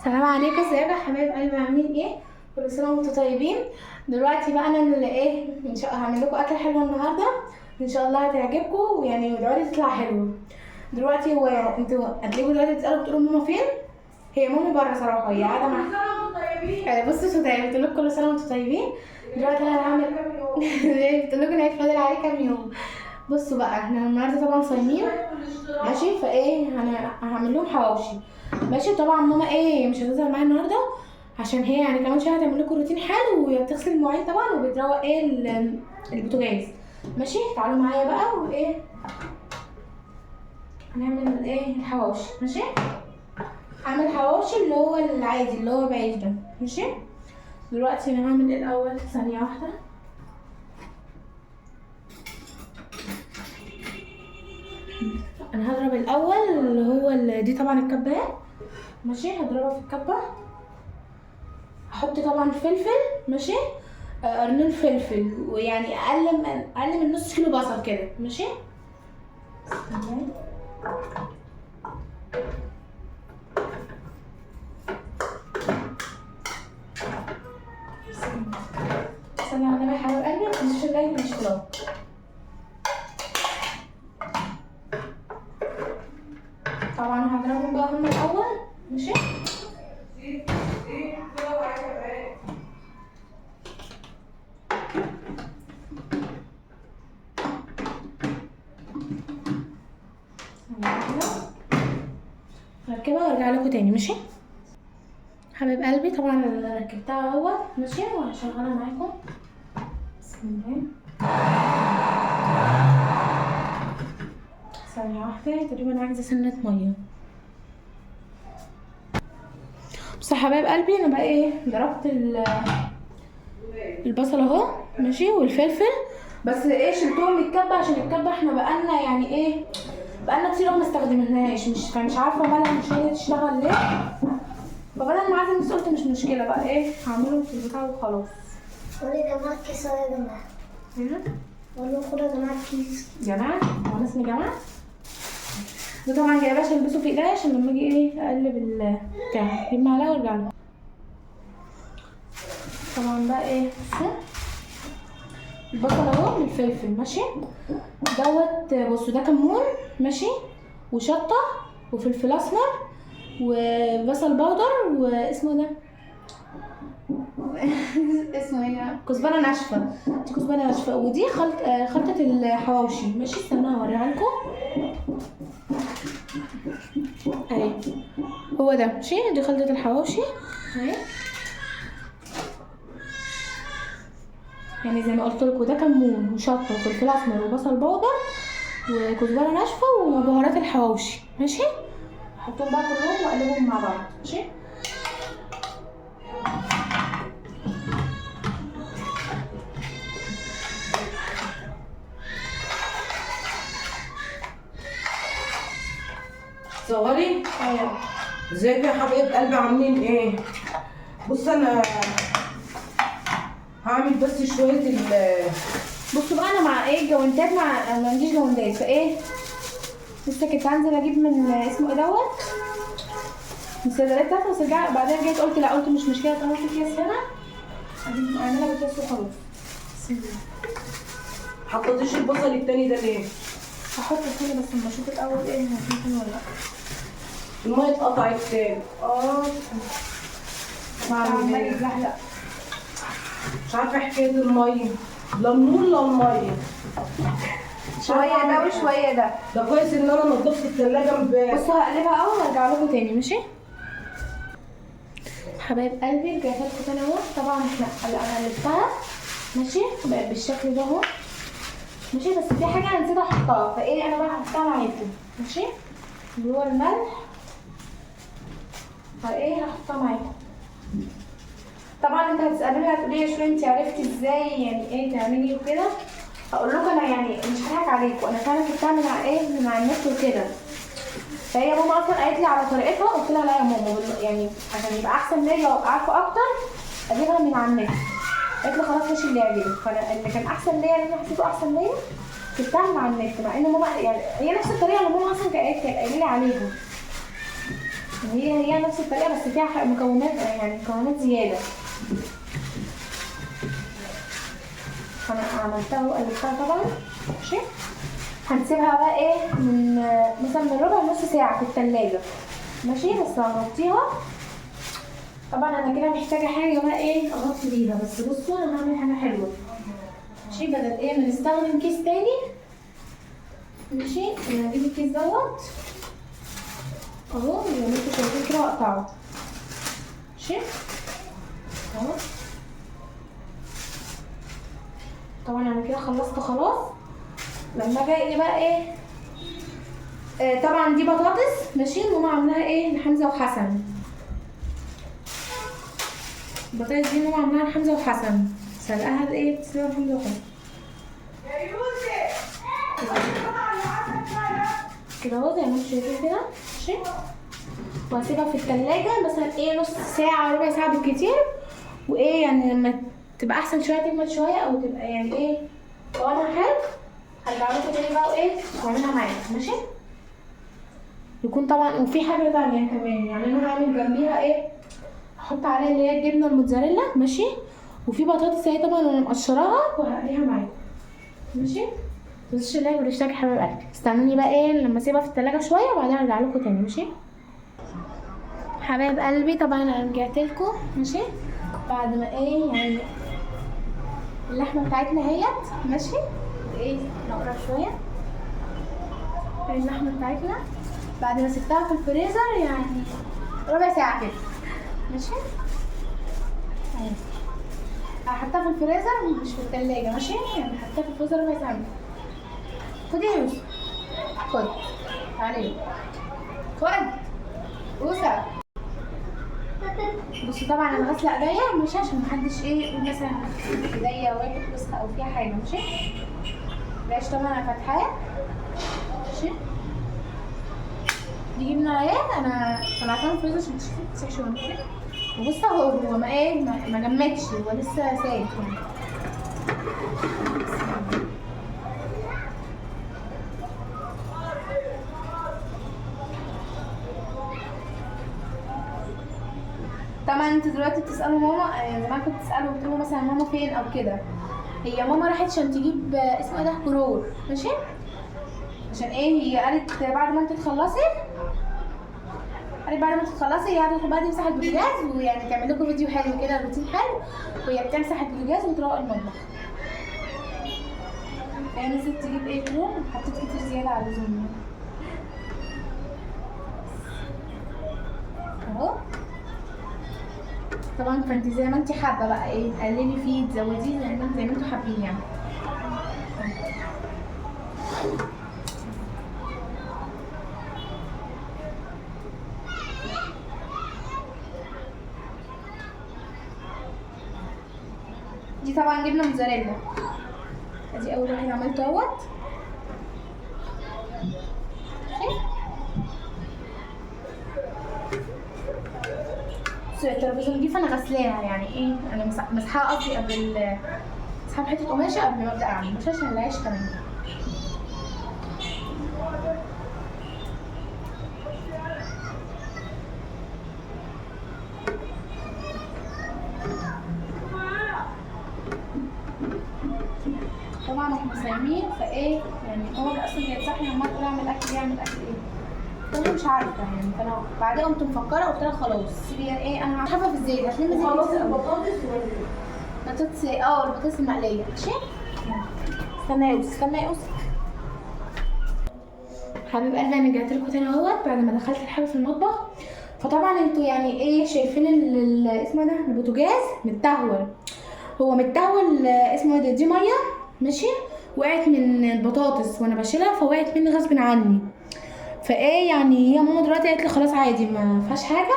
السلام عليكم، ازيكم يا حبايب قلبي؟ عاملين ايه؟ كل سنه وانتم طيبين. دلوقتي بقى انا اللي ان شاء الله هعمل لكم اكل حلو النهارده، ان شاء الله هتعجبكم ويعني وادعوا لي تطلع حلو. دلوقتي هو انتوا هتلاقوا دلوقتي تسالوا بتقولوا ماما فين؟ هي ماما بره صراحه، هي قاعده مع بصوا صدقني قلت لكم كل سنه وانتم طيبين. دلوقتي انا هعمل قلت لكم ان هيفضل عليه كام يوم. بصوا بقى احنا النهارده طبعا صايمين ماشي، فايه انا هعمل لهم حواوشي ماشي. طبعا ماما ايه مش هتظهر معايا النهارده عشان هي يعني كمان شويه هتعمل لكم روتين حلو، وهي بتغسل المواعين طبعا وبتروق ايه البوتاجاز ماشي. تعالوا معايا بقى وايه هنعمل ايه الحواوشي ماشي. هعمل حواوشي اللي هو العادي اللي هو بعيش ده ماشي. دلوقتي انا هعمل ايه الاول؟ ثانيه واحده. انا هضرب الاول اللي هو دي طبعا الكبات ماشي، هضربها في الكبه. هحط طبعا فلفل ماشي، قرنين فلفل، ويعني اقل من نص كيلو بصل كده ماشي. استنى على النبي يا حبايب قلبي، مش جاي مش فلو. طبعا هضربهم بقى هم الاول ماشي. هركبها وارجع لكم تاني ماشي حبايب قلبي. طبعا انا ركبتها اهوت ماشي وهشغلها معاكم. بسم الله. ثانية واحدة تقريبا عايزة سنة مية. بصوا يا حبايب قلبي انا بقى ايه ضربت البصل اهو ماشي والفلفل، بس ايه شلتهم من الكبة عشان الكبة احنا بقالنا يعني ايه بقالنا كتير ما استخدمناهاش، مش عارفة مالها مش راضية تشتغل ليه، فبدل ما عايزة الناس قلت مش مشكلة بقى ايه هعملهم في البتاع وخلاص. قولي يا جماعة كيس يا جماعة. قولوا خدوا يا جماعة كيس. جماعة؟ هو انا اسمي جماعة؟ ده طبعا جايباه عشان البسه في ايديا عشان لما اجي ايه اقلب البتاع اجيب معلقة وارجع له. طبعا بقى ايه بصوا البصل اهو بالفلفل ماشي دوت. بصوا ده كمون ماشي وشطة وفلفل اسمر وبصل بودر واسمه ده اسمه ايه كزبره ناشفه. دي كزبره ناشفه ودي خلطه الحواوشي ماشي. استنوا هوريها لكم اهي، هو ده ماشي. دي خلطه الحواوشي اهي، يعني زي ما قلت لكم ده كمون وشطه وفلفل اسمر وبصل بودر وكزبره ناشفه وبهارات الحواوشي ماشي. احطهم بقى كلهم واقلبهم مع بعض ماشي. صوري. ايوه ازيك يا حبايب قلبي عاملين ايه؟ بص انا هعمل بس شويه بصوا بقى انا مع ايه الجوانتات، مع ما عنديش جوانتات فايه لسه كنت هنزل اجيب من اسمه ايه دوت من الصيدليه بتاعتي، بس بعدين جيت قلت لا، قلت مش مشكله طالما في اكياس هنا اعملها باكياس وخلاص. بسم الله. حطيتيش البصل التاني ده ليه؟ هحط الثاني بس اما اشوف الاول ايه هتنزل ولا لا. الميه اتقطعت تاني. عمال يتزحلق. مش عارفه حكايه الميه، لا النور لا الميه، شويه ده وشويه ده. ده كويس ان انا نضفت التلاجه امبارح. بصوا هقلبها اهو وارجع لكم تاني ماشي حبايب قلبي. رجعت لكم تاني اهو. طبعا انا قلبتها ماشي بقت بالشكل ده اهو ماشي، بس في حاجه انا نسيت احطها فايه انا بقى هحطها معاكم ماشي، اللي هو الملح فايه هحطها معاكم. طبعا انت هتسالوني هتقولي يا شو انت عرفتي ازاي يعني ايه تعملي وكده. هقول لكم انا يعني مش هضحك عليكم، انا فعلا كنت بعمل ايه من على النت وكده، فهي ماما اصلا قالت لي على طريقتها، قلت لها لا يا ماما يعني عشان يبقى احسن ليا وابقى عارفه اكتر اجيبها من على النت. قالت لي خلاص ماشي اللي يعجبك. فانا اللي كان احسن ليا اللي انا حسيته احسن ليا جبتها من على النت، مع ان ماما يعني هي نفس الطريقه اللي ماما اصلا كانت قايله لي عليها هي نفس الطريقه بس فيها مكونات يعني مكونات زياده. انا عملتها وقلبتها طبعا. ماشي، هنسيبها بقى ايه من مثلا من ربع نص ساعه في التلاجة. ماشي، بس هغطيها. طبعا انا كده محتاجه حاجه بقى ايه اغطي بيها، بس بصوا انا هعمل حاجه حلوه. ماشي، بدل ايه ما نستخدم كيس تاني. ماشي، انا هجيب الكيس دوت اهو زي ما انتوا شايفين كده واقطعه. ماشي اهو. طبعا انا كده خلصت خلاص. لما اجي بقى ايه طبعا دي بطاطس. ماشي، ماما عاملاها ايه لحمزه وحسن. البطاطس دي ماما عاملاها لحمزه وحسن، سلقاها ايه تسلقها لحمزه وحسن كده اهو زي ما انتوا شايفين كده. ماشي، وهسيبها في التلاجة مثلا ايه نص ساعة ربع ساعة بالكتير. وايه يعني لما تبقى احسن شوية تجمد شوية او تبقى يعني ايه قوامها حلو هرجع لكم تاني بقى وايه واعملها معاكم. ماشي، يكون طبعا وفي حاجة تانية كمان يعني انا هعمل جنبيها ايه احط عليها اللي هي الجبنة الموتزاريلا. ماشي، وفي بطاطس اهي طبعا انا مقشراها وهقليها معاكم. ماشي، متنسوش اللايك والاشتراك يا حبايب قلبي. استنوني بقى ايه لما اسيبها في التلاجة شوية وبعدين ارجع لكم تاني. ماشي حبايب قلبي، طبعا انا رجعت لكم. ماشي، بعد ما ايه يعني اللحمه بتاعتنا اهيت. ماشي، ايه نقرب شويه اللحمه بتاعتنا بعد ما سبتها في الفريزر يعني ربع ساعه كده. ماشي اهي هحطها في الفريزر مش في التلاجة. ماشي، يعني هحطها في الفريزر ربع ساعه. خدي يا يوسف، خد تعالي خد روسا. بصوا طبعا انا غاسله ايديا ماشي عشان محدش ايه يقول مثلا ايديا واقف وسخه او فيها حاجه. ماشي، العيش طبعا انا فاتحاه. ماشي، دي جبنه ريان انا طلعتها من الفريزر عشان تسيح شويه. ماشي، وبصوا هو ما ايه ما جمدش، هو لسه سايح يعني. طبعا انتوا دلوقتي بتسالوا ماما زمان كنت تسالوا قلت مثلا ماما فين او كده. هي ماما راحت عشان تجيب اسمه ده كرور. ماشي، عشان ايه هي قالت بعد ما انت تخلصي هي هتدخل بقى تمسح البوتاجاز ويعني تعمل لكم فيديو حلو كده روتين حلو وهي بتمسح البوتاجاز وتروق المطبخ. فهي نزلت تجيب ايه كرور وحطيت كتير زياده على اللزوم اهو. طبعا فانت زي ما انت حابه بقى ايه تقللي فيه تزوديه زي ما انتوا حابين يعني. دي طبعا جبنه موتزاريلا. ادي اول واحد عملته اهوت. الترابيزه نضيفه انا غسلاها يعني ايه انا مسحاها قصدي قبل مسحاها بحته قماشه قبل ما ابدا اعمل مش عشان العيش كمان. طبعا احنا صايمين فايه يعني هو اصلا بيتصحي عمال تقول اعمل اكل ايه. انا مش عارفه يعني فانا بعدين قمت مفكره قلت لها خلاص سيبي يعني ايه انا هحطها في الزيت عشان الزيت خلاص البطاطس البطاطس البطاطس المقليه. ماشي، استنى يا يوسف حبيب قلبي انا رجعت لكم تاني اهوت بعد ما دخلت الحاجه في المطبخ. فطبعا انتوا يعني ايه شايفين اسمه ده البوتاجاز متهول. هو متهول اسمه ده دي ميه. ماشي، وقعت من البطاطس وانا بشيلها فوقعت مني غصب عني. فايه يعني هي ماما دلوقتي قالت لي خلاص عادي ما فيهاش حاجه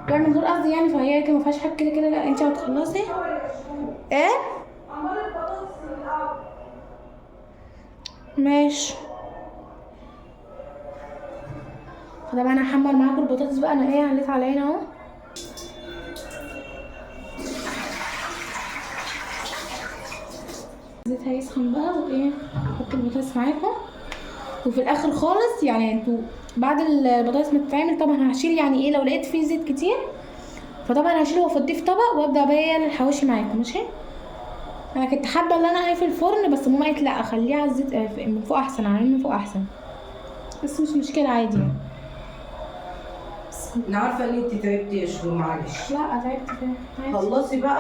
وقع من غير قصدي يعني فهي كده ما فيهاش حاجه كده انت هتخلصي ايه ماشي. طبعا انا هحمر معاكم البطاطس بقى انا ايه عليت على هنا اهو. الزيت هيسخن بقى وايه احط البطاطس معاكم وفي الاخر خالص يعني انتوا بعد البطاطس ما تتعمل طبعا هشيل يعني ايه لو لقيت فيه زيت كتير فطبعا هشيله وافضيه في طبق وابدا بقى الحواوشي معاكم. ماشي. انا كنت حابه ان انا في الفرن بس ماما قالت لا اخليه على الزيت من فوق احسن، على من فوق احسن، بس مش مشكله عادي يعني. انا عارفه ان انت تعبتي يا شروق، معلش. لا تعبت فين عادي. خلصي بقى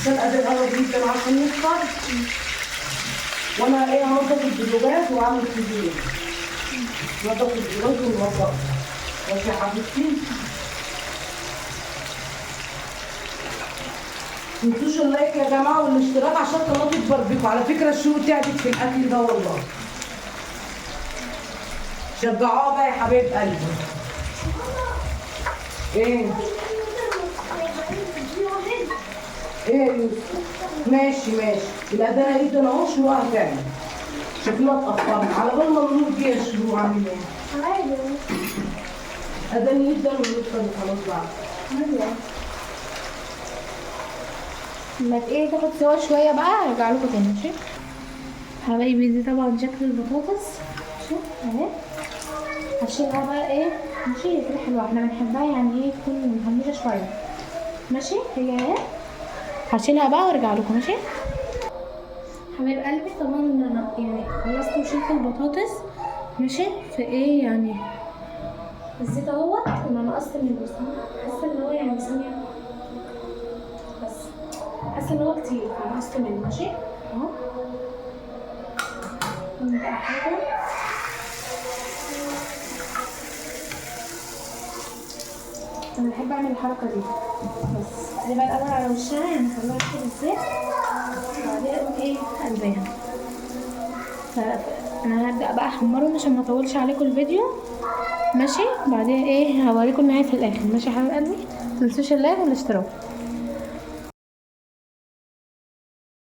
عشان ادي قرب جدا عشان يفطر. وانا ايه هنضف الدلوجات واعمل فيديو. نضف الدلوجات والمطبخ. ماشي يا حبيبتي. متنسوش اللايك يا جماعه والاشتراك عشان القناه تكبر بيكم. على فكره الشروق تعبت في الاكل ده والله. شجعوها بقى يا حبايب قلبي. ايه؟ ايه يا يوسف؟ ماشي يبقى ده ايدنا اهو شروقها تاني. شكلها اتأخرت على بال ما النور جه يا شروق عامل ايه؟ عادي. اداني جدا ونفطر خلاص بقى. عادي. لما ايه تاخد سوا شويه بقى ارجع لكم تاني. ماشي حبايبي. دي طبعا شكل البطاطس. شوف اهي. هشيلها بقى ايه. ماشي هي كده حلوه، احنا بنحبها يعني ايه تكون مهمشه شويه. ماشي هي اهي. هشيلها بقى وارجع لكم. ماشي حبايب قلبي. طبعا انا يعني خلصت وشلت البطاطس. ماشي في ايه يعني الزيت اهوت انا نقصت منه بس حاسه ان هو يعني ثانيه بس حاسه ان هو كتير فنقصت منه. ماشي اهو. بقى حاجه انا بحب اعمل الحركه دي بس دي بقى الاول على وشها يعني خلوها كده الزيت وبعدين اقوم ايه قلبها. فانا هبدا بقى احمرهم عشان ما اطولش عليكم الفيديو. ماشي بعدين ايه هوريكم النهايه في الاخر. ماشي يا حبايب قلبي. متنسوش اللايك والاشتراك.